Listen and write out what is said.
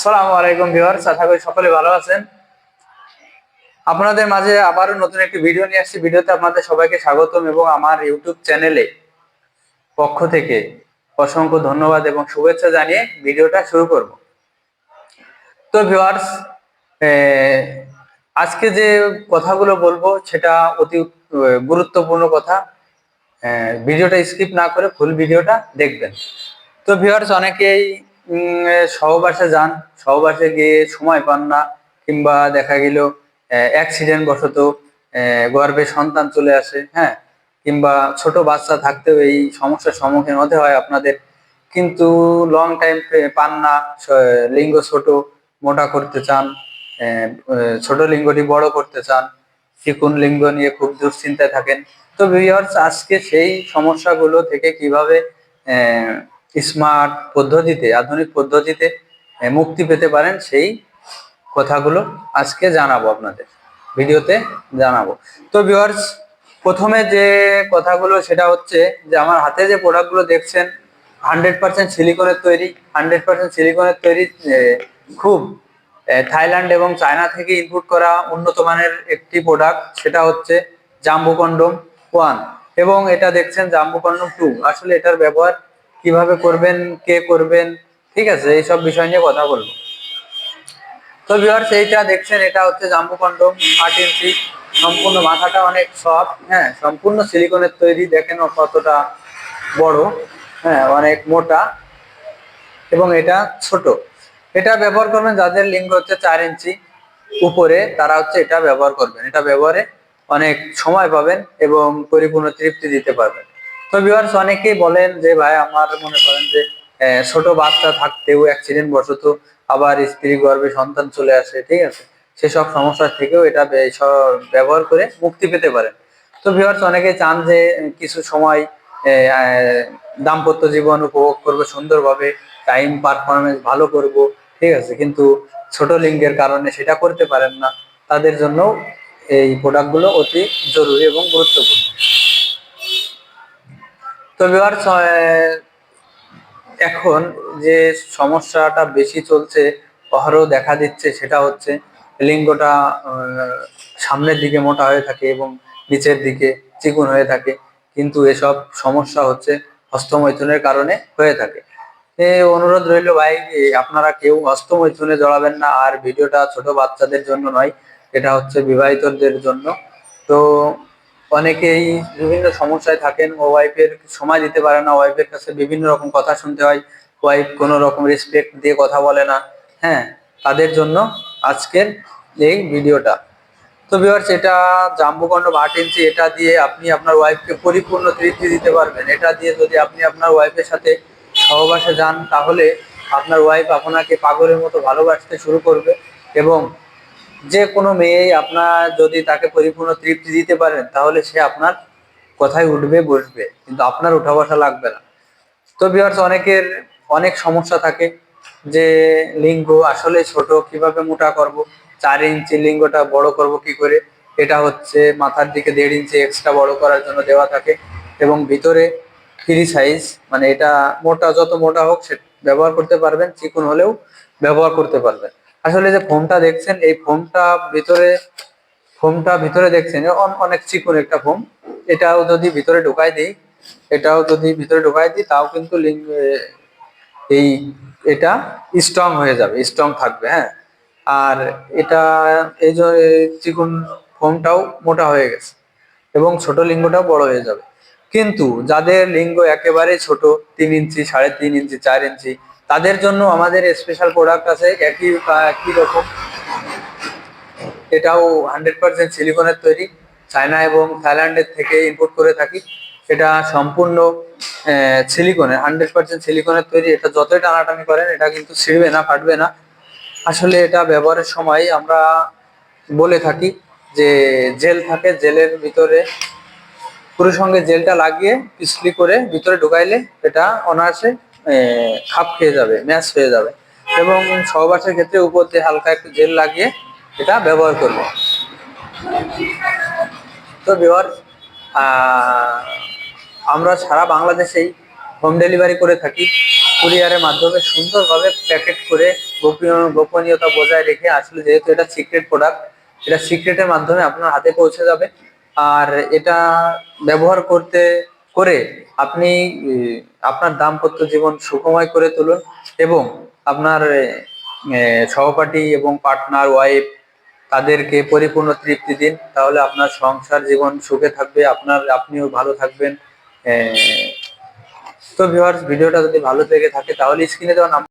আসসালামু আলাইকুম ভিউয়ার্স, আশা করি সকলে ভালো আছেন। আপনাদের মাঝে আবারও নতুন একটি ভিডিও নিয়ে আসছি। ভিডিওতে আপনাদের সবাইকে স্বাগতম এবং আমার ইউটিউব চ্যানেলে পক্ষ থেকে অসংখ্য ধন্যবাদ এবং শুভেচ্ছা জানিয়ে ভিডিওটা শুরু করব। তো ভিউয়ার্স, আজকে যে কথাগুলো বলবো সেটা অতি গুরুত্বপূর্ণ কথা। ভিডিওটা স্কিপ না করে ফুল ভিডিওটা দেখবেন। তো ভিউয়ার্স, অনেকেই সহবাসে যান, সহবাসে গিয়ে সময় পান না, কিংবা দেখা গেল অ্যাক্সিডেন্ট বশত গর্ভে সন্তান চলে আসে, হ্যাঁ, কিংবা ছোট বাচ্চা থাকতেও এই সমস্যার সম্মুখীন হতে হয় আপনাদের। কিন্তু লং টাইম পান না, লিঙ্গ ছোট মোটা করতে চান, ছোট লিঙ্গটি বড় করতে চান, চিকুন লিঙ্গ নিয়ে খুব দুশ্চিন্তায় থাকেন। তো ভিউয়ার্স, আজকে সেই সমস্যাগুলো থেকে কিভাবে স্মার্ট পদ্ধতিতে, আধুনিক পদ্ধতিতে মুক্তি পেতে পারেন সেই কথাগুলো আজকে জানাবো, আপনাদের ভিডিওতে জানাবো। তো ভিউয়ার্স, প্রথমে যে কথাগুলো সেটা হচ্ছে যে আমার হাতে যে প্রোডাক্টগুলো দেখছেন 100% সিলিকনের তৈরি। 100% সিলিকনের তৈরি, খুব থাইল্যান্ড এবং চায়না থেকে ইনপুট করা উন্নত মানের একটি প্রোডাক্ট, সেটা হচ্ছে জাম্বো কন্ডোম 1 এবং এটা দেখছেন জাম্বো কন্ডোম 2। আসলে এটার ব্যবহার কিভাবে করবেন, কে করবেন, ঠিক আছে, এইসব বিষয় নিয়ে কথা বলবো। তো ভিউয়ার্স, এইটা দেখছেন এটা হচ্ছে জাম্বো কন্ডোম 8 ইঞ্চি, সম্পূর্ণ মাথাটা অনেক সফট, হ্যাঁ, সম্পূর্ণ সিলিকনের তৈরি। দেখেন কতটা বড়, হ্যাঁ, অনেক মোটা এবং এটা ছোট। এটা ব্যবহার করবেন যাদের লিঙ্গ হচ্ছে 4 ইঞ্চি উপরে, তারা হচ্ছে এটা ব্যবহার করবেন। এটা ব্যবহারে অনেক সময় পাবেন এবং পরিপূর্ণ তৃপ্তি দিতে পারবেন। তো ভিউয়ার্স, অনেকেই বলেন যে ভাই আমার মনে করেন যে ছোট বাচ্চা থাকতেও অ্যাক্সিডেন্ট বশত আবার স্ত্রী গর্ভে সন্তান চলে আসে, ঠিক আছে, সেসব সমস্যা থেকেও এটা ব্যবহার করে মুক্তি পেতে পারেন। তো ভিউয়ার্স, অনেকেই চান যে কিছু সময় দাম্পত্য জীবন উপভোগ করবো সুন্দরভাবে, টাইম পারফরমেন্স ভালো করব, ঠিক আছে, কিন্তু ছোট লিঙ্গের কারণে সেটা করতে পারেন না। তাদের জন্য এই প্রোডাক্টগুলো অতি জরুরি এবং গুরুত্বপূর্ণ। তো ভিউয়ার্স, এখন যে সমস্যাটা বেশি চলছে, অহরহ দেখা দিচ্ছে, সেটা হচ্ছে লিঙ্গটা সামনের দিকে মোটা হয়ে থাকে এবং নিচের দিকে চিকন হয়ে থাকে। কিন্তু এসব সমস্যা হচ্ছে হস্তমৈথুনের কারণে হয়ে থাকে। অনুরোধ রইল ভাই, আপনারা কেউ হস্তমৈথুনে জড়াবেন না। আর ভিডিওটা ছোট বাচ্চাদের জন্য নয়, এটা হচ্ছে বিবাহিতদের জন্য। তো অনেকেই বিভিন্ন সমস্যায় থাকেন, ও ওয়াইফের সময় দিতে পারে না, ওয়াইফের কাছে বিভিন্ন রকম কথা শুনতে হয়, ওয়াইফ কোনো রকম রেসপেক্ট দিয়ে কথা বলে না, হ্যাঁ, তাদের জন্য আজকের এই ভিডিওটা। তো ভিউয়ার্স, এটা জাম্বো কন্ডোম 8 ইঞ্চি, এটা দিয়ে আপনি আপনার ওয়াইফকে পরিপূর্ণ তৃপ্তি দিতে পারবেন। এটা দিয়ে যদি আপনি আপনার ওয়াইফের সাথে সহবাসে যান, তাহলে আপনার ওয়াইফ আপনাকে পাগলের মতো ভালোবাসতে শুরু করবে এবং যে কোনো মেয়েই আপনার যদি তাকে পরিপূর্ণ তৃপ্তি দিতে পারেন, তাহলে সে আপনার কথায় উঠবে বসবে, কিন্তু আপনার উঠা বসা লাগবে না। তো ভিউয়ার্স, অনেকের অনেক সমস্যা থাকে যে লিঙ্গ আসলে ছোট, কিভাবে মোটা করব, 4 ইঞ্চি লিঙ্গটা বড় করব কি করে। এটা হচ্ছে মাথার দিকে 1.5 ইঞ্চি এক্সট্রা বড় করার জন্য দেওয়া থাকে এবং ভিতরে ফ্রি সাইজ, মানে এটা মোটা, যত মোটা হোক সে ব্যবহার করতে পারবেন, চিকন হলেও ব্যবহার করতে পারবেন। আসলে যে ফোমটা দেখছেন, এই ফোমটা ভিতরে দেখছেন অনেক চিকন একটা ফোম। এটাও যদি ভিতরে ঢুকাই দিই, তাও কিন্তু এই এটা স্ট্রং হয়ে যাবে, স্ট্রং থাকবে, হ্যাঁ। আর এটা এই যে চিকন ফোমটাও মোটা হয়ে গেছে এবং ছোট লিঙ্গটাও বড় হয়ে যাবে। কিন্তু যাদের লিঙ্গ একেবারে ছোট, 3 ইঞ্চি, 3.5 ইঞ্চি, 4 ইঞ্চি, তাদের জন্য আমাদের স্পেশাল প্রোডাক্ট আছে, একই রকম। এটাও 100% সিলিকনের তৈরি, চায়না এবং থাইল্যান্ডের থেকে ইম্পোর্ট করে থাকি। এটা সম্পূর্ণ সিলিকনের, 100% সিলিকনের তৈরি। এটা যতই টানাটানি করেন এটা কিন্তু ছিঁড়বে না, ফাটবে না। আসলে এটা ব্যবহারের সময় আমরা বলে থাকি যে জেল থাকে, জেলের ভিতরে পুরোর সঙ্গে জেলটা লাগিয়ে পিছলি করে ভিতরে ঢুকাইলে এটা অনায়াসে খাপ খেয়ে যাবে, ম্যাচ হয়ে যাবে। এবং সহবাসের ক্ষেত্রে উপর দিয়ে হালকা একটু জেল লাগিয়ে এটা ব্যবহার করবে। তো ভিউয়ার্স, আমরা সারা বাংলাদেশেই হোম ডেলিভারি করে থাকি। কুরিয়ারের মাধ্যমে সুন্দরভাবে প্যাকেট করে গোপনীয়তা বজায় রেখে, আসলে যেহেতু এটা সিক্রেট প্রোডাক্ট, এটা সিক্রেটের মাধ্যমে আপনার হাতে পৌঁছে যাবে। আর এটা ব্যবহার করে আপনি আপনার দাম্পত্য জীবন সুখময় করে তুলুন এবং আপনার সহপাঠী এবং পার্টনার, ওয়াইফ, তাদেরকে পরিপূর্ণ তৃপ্তি দিন। তাহলে আপনার সংসার জীবন সুখে থাকবে, আপনিও ভালো থাকবেন। তো ভিউয়ার্স, ভিডিওটা যদি ভালো লেগে থাকে তাহলে স্ক্রিনে দেওয়া নাম্বার